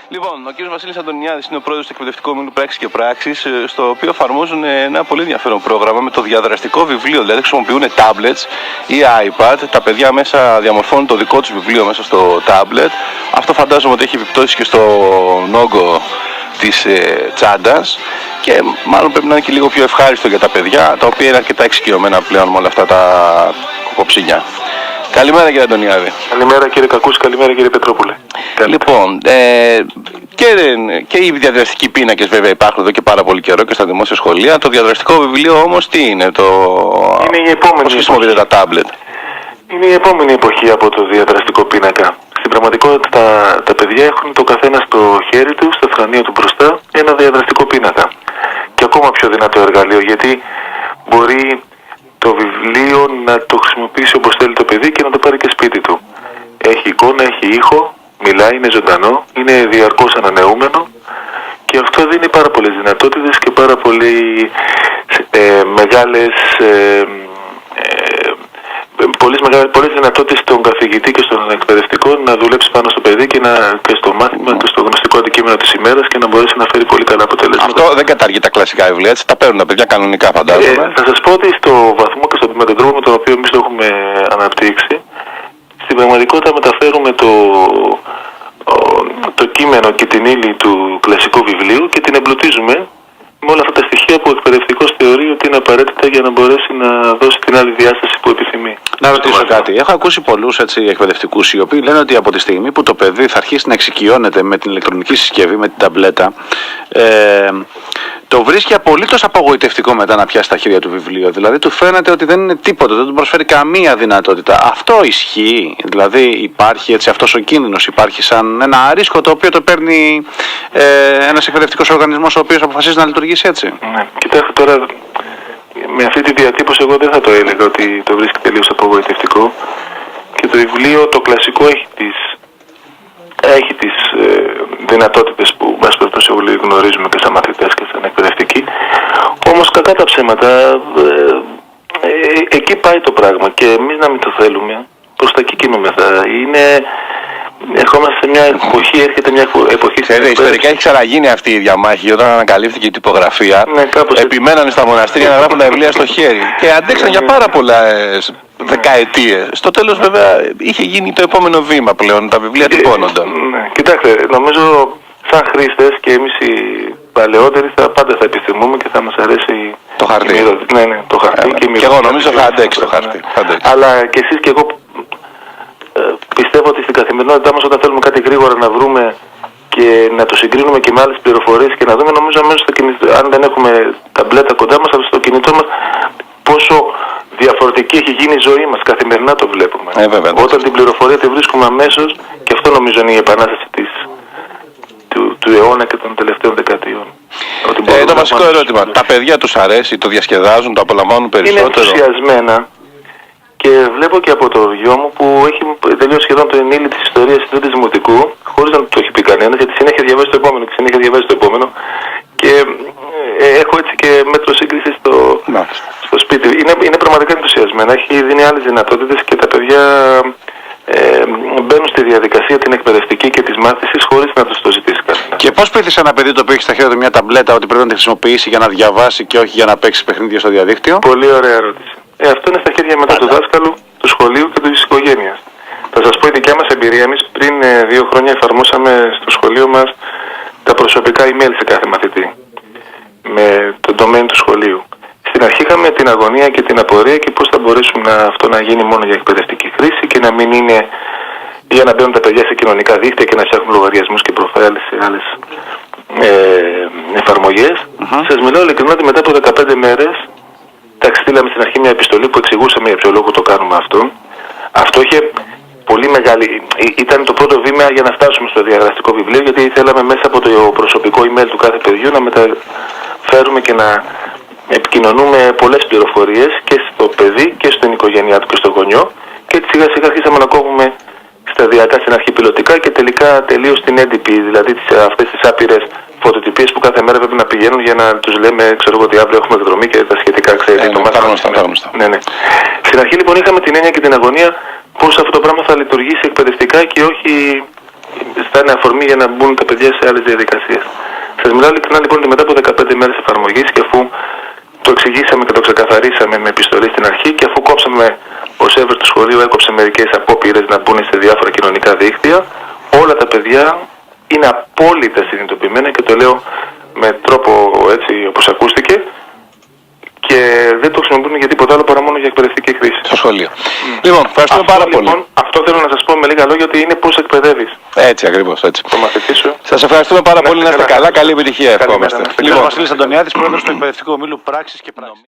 Λοιπόν, ο κ. Βασίλης Αντωνιάδης είναι ο πρόεδρος του Εκπαιδευτικού Ομίλου Πράξης και Πράξης, στο οποίο εφαρμόζουν ένα πολύ ενδιαφέρον πρόγραμμα με το διαδραστικό βιβλίο. Δηλαδή, χρησιμοποιούν tablets ή iPad. Τα παιδιά μέσα διαμορφώνουν το δικό τους βιβλίο μέσα στο tablet. Αυτό φαντάζομαι ότι έχει επιπτώσει και στον όγκο της τσάντας και μάλλον πρέπει να είναι και λίγο πιο ευχάριστο για τα παιδιά, τα οποία είναι αρκετά εξοικειωμένα πλέον με όλα αυτά τα κοκοψινιά. Καλημέρα κύριε Αντωνιάδη. Καλημέρα κύριε Κακούση, καλημέρα κύριε Πετρόπουλε. Λοιπόν, και οι διαδραστικοί πίνακες βέβαια υπάρχουν εδώ και πάρα πολύ καιρό και στα δημόσια σχολεία. Το διαδραστικό βιβλίο όμως τι είναι, είναι η επόμενη. Πώς χρησιμοποιείτε τα τάμπλετ? Είναι η επόμενη εποχή από το διαδραστικό πίνακα. Στην πραγματικότητα τα παιδιά έχουν το καθένα στο χέρι του, στο φρανείο του μπροστά, ένα διαδραστικό πίνακα. Και ακόμα πιο δυνατό εργαλείο, γιατί μπορεί το βιβλίο να το χρησιμοποιήσει όπως θέλει το παιδί και να το πάρει και σπίτι του. Έχει εικόνα, έχει ήχο, μιλάει, είναι ζωντανό, είναι διαρκώς ανανεούμενο και αυτό δίνει πάρα πολλές δυνατότητες και πάρα πολύ πολλές δυνατότητες στον καθηγητή και στον εκπαιδευτικό να δουλέψει πάνω στο παιδί και στο μάθημα και στο γνωστικό αντικείμενο της ημέρας και να μπορέσει να φέρει πολύ καλά αποτελέσματα. Αυτό δεν καταργεί τα κλασικά βιβλία, έτσι τα παίρνουν τα παιδιά κανονικά φαντάζομαι. Θα σας πω ότι στο βαθμό και με τον τρόπο με τον οποίο εμείς το έχουμε αναπτύξει, στην πραγματικότητα μεταφέρουμε το κείμενο και την ύλη του κλασικού βιβλίου και την εμπλουτίζουμε με όλα αυτά τα στοιχεία που ο εκπαιδευτικός θεωρεί ότι είναι απαραίτητα για να μπορέσει να δώσει την άλλη διάσταση που επιθυμεί. Να ρωτήσω κάτι. Έχω ακούσει πολλούς εκπαιδευτικούς οι οποίοι λένε ότι από τη στιγμή που το παιδί θα αρχίσει να εξοικειώνεται με την ηλεκτρονική συσκευή, με την ταμπλέτα, το βρίσκει απολύτως απογοητευτικό μετά να πιάσει τα χέρια του βιβλίο. Δηλαδή του φαίνεται ότι δεν είναι τίποτα, δεν του προσφέρει καμία δυνατότητα. Αυτό ισχύει? Δηλαδή υπάρχει έτσι αυτός ο κίνδυνος, υπάρχει σαν ένα ρίσκο το οποίο το παίρνει ένας εκπαιδευτικός οργανισμός ο οποίος αποφασίζει να λειτουργήσει έτσι? Ναι, κοιτάξτε τώρα, με αυτή τη διατύπωση εγώ δεν θα το έλεγα ότι το βρίσκει τελείως απογοητευτικό και το βιβλίο το κλασικό έχει τις δυνατότητες που μας περιπτώσει όλοι γνωρίζουμε και σαν μαθητές και σαν εκπαιδευτικοί, όμως κακά τα ψέματα εκεί πάει το πράγμα και εμείς να μην το θέλουμε προς τα εκεί κινούμεθα. Ερχόμαστε σε μια εποχή, έρχεται μια εποχή... Ξέρετε, ιστορικά έχει ξαναγίνει αυτή η διαμάχη όταν ανακαλύφθηκε η τυπογραφία. Ναι, επιμένανε στα μοναστήρια να γράφουν τα βιβλία στο χέρι και αντέξαν για πάρα πολλές δεκαετίες. Στο τέλος βέβαια είχε γίνει το επόμενο βήμα πλέον, τα βιβλία τυπώνονταν. Ναι, κοιτάξτε, νομίζω σαν χρήστες και εμείς οι παλαιότεροι πάντα θα επιθυμούμε και θα μας αρέσει το χαρτί. Ναι, το χαρτί και εγώ νομίζω θα αντέξει το χαρτί. Αλλά και εσείς και εγώ πιστεύω ότι στην καθημερινότητά μας όταν θέλουμε κάτι γρήγορα να βρούμε και να το συγκρίνουμε και με άλλες πληροφορίες και να δούμε, νομίζω αμέσως αν δεν έχουμε ταμπλέτα κοντά μας, αλλά στο κινητό μας πόσο διαφορετική έχει γίνει η ζωή μας. Καθημερινά το βλέπουμε. Όταν την πληροφορία τη βρίσκουμε αμέσως, και αυτό νομίζω είναι η επανάσταση του αιώνα και των τελευταίων δεκαετιών. Το βασικό ερώτημα, τα παιδιά τους αρέσει, το διασκεδάζουν, το απολαμβάνουν περισσότερο? Είναι ενθουσιασμένα. Και βλέπω και από το γιο μου που έχει τελειώσει σχεδόν το ενήλι της ιστορίας του Δημοτικού, χωρίς να το έχει πει κανένας, γιατί συνέχεια διαβάζει το επόμενο και συνέχεια διαβάζει το επόμενο. Και έχω έτσι και μέτρο σύγκριση στο σπίτι. Είναι πραγματικά ενθουσιασμένα, έχει δίνει άλλες δυνατότητες και τα παιδιά μπαίνουν στη διαδικασία την εκπαιδευτική και της μάθησης χωρίς να τους το ζητήσει κανένα. Και πώς πείθεις ένα παιδί το οποίο έχει στα χέρια του μια ταμπλέτα ότι πρέπει να τη χρησιμοποιήσει για να διαβάσει και όχι για να παίξει παιχνίδια στο διαδίκτυο? Πολύ ωραία ερώτηση. Αυτό είναι στα χέρια μετά του δάσκαλου, του σχολείου και της οικογένειας. Θα σας πω η δικιά μας εμπειρία. Εμείς πριν 2 χρόνια εφαρμόσαμε στο σχολείο μας τα προσωπικά email σε κάθε μαθητή με το domain του σχολείου. Στην αρχή είχαμε την αγωνία και την απορία και πώς θα μπορέσουμε αυτό να γίνει μόνο για εκπαιδευτική χρήση και να μην είναι για να μπαίνουν τα παιδιά σε κοινωνικά δίκτυα και να φτιάχνουν λογαριασμούς και προφάιλ σε άλλες εφαρμογές. Σας μιλάω ειλικρινά ότι μετά από 15 μέρες στείλαμε στην αρχή μια επιστολή που εξηγούσαμε για ποιο λόγο το κάνουμε αυτό. Αυτό είχε πολύ μεγάλη... Ήταν το πρώτο βήμα για να φτάσουμε στο διαδραστικό βιβλίο, γιατί θέλαμε μέσα από το προσωπικό email του κάθε παιδιού να μεταφέρουμε και να επικοινωνούμε πολλές πληροφορίες και στο παιδί και στην οικογένειά του και στο γονιό. Και έτσι σιγά σιγά αρχίσαμε να κόβουμε σταδιακά στην αρχή πιλωτικά και τελικά τελείως στην έντυπη, δηλαδή αυτές τις άπειρες φωτοτυπίες που κάθε μέρα πρέπει να πηγαίνουν για να τους λέμε, ξέρω εγώ, ότι αύριο έχουμε εκδρομή και τα σχετικά, ξέρετε. Ναι. Στην αρχή λοιπόν είχαμε την έννοια και την αγωνία πώς αυτό το πράγμα θα λειτουργήσει εκπαιδευτικά και όχι στάνε αφορμή για να μπουν τα παιδιά σε άλλες διαδικασίες. Σας μιλάω ειλικρινά λοιπόν ότι μετά από 15 μέρες εφαρμογής και αφού το εξηγήσαμε και το ξεκαθαρίσαμε με επιστολή στην αρχή και αφού κόψαμε, ο ΣΕΒΕΡ του σχολείου έκοψε μερικές απόπειρες να μπουν σε διάφορα κοινωνικά δίκτυα, όλα τα παιδιά είναι απόλυτα συνειδητοποιημένα και το λέω με τρόπο έτσι όπως ακούστηκε και δεν το χρησιμοποιούν για τίποτα άλλο παρά μόνο για εκπαιδευτική χρήση. Στο σχολείο. Λοιπόν, ευχαριστούμε πάρα πολύ. Λοιπόν, αυτό θέλω να σας πω με λίγα λόγια ότι είναι πώς εκπαιδεύεις. Έτσι ακριβώς, έτσι. Το μαθητή σου. Σας ευχαριστούμε πάρα πολύ, να είστε καλά, καλή επιτυχία ευχόμαστε. Λοιπόν, Βασίλης Αντωνιάδης, πρόεδρος του Εκπαιδευτικού Ομίλου Πράξης και Πράξης.